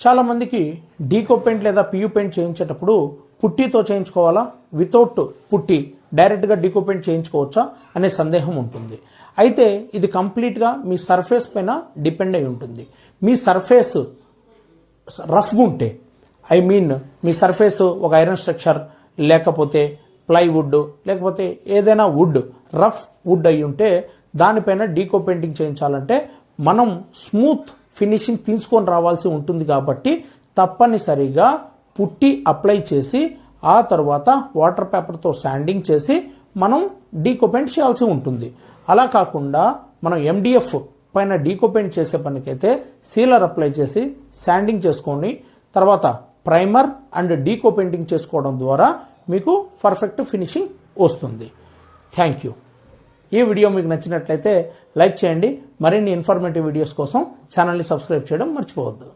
చాలామందికి డీకో పెయింట్ లేదా PU paint చేయించేటప్పుడు పుట్టీతో చేయించుకోవాలా, వితౌట్ పుట్టి డైరెక్ట్గా డీకో పెయింట్ చేయించుకోవచ్చా అనే సందేహం ఉంటుంది. అయితే ఇది కంప్లీట్గా మీ సర్ఫేస్ పైన డిపెండ్ అయి ఉంటుంది. మీ సర్ఫేస్ రఫ్గా ఉంటే, మీ సర్ఫేస్ ఒక ఐరన్ స్ట్రక్చర్ లేకపోతే ప్లైవుడ్ లేకపోతే ఏదైనా వుడ్, రఫ్ వుడ్ అయి ఉంటే దానిపైన డీకో పెయింటింగ్ చేయించాలంటే మనం స్మూత్ ఫినిషింగ్ తీసుకొని రావాల్సి ఉంటుంది. కాబట్టి తప్పనిసరిగా పుట్టి అప్లై చేసి ఆ తర్వాత వాటర్ పేపర్తో శాండింగ్ చేసి మనం డీకో పెయింట్ చేయాల్సి ఉంటుంది. అలా కాకుండా మనం MDF పైన డీకో పెయింట్ చేసే పనికైతే సీలర్ అప్లై చేసి శాండింగ్ చేసుకొని తర్వాత ప్రైమర్ అండ్ డీకో పెయింటింగ్ చేసుకోవడం ద్వారా మీకు పర్ఫెక్ట్ ఫినిషింగ్ వస్తుంది. Thank you. ఈ వీడియో మీకు నచ్చినట్లయితే లైక్ చేయండి. మరిన్ని ఇన్ఫర్మేటివ్ వీడియోస్ కోసం ఛానల్ని సబ్స్క్రైబ్ చేయడం మర్చిపోవద్దు.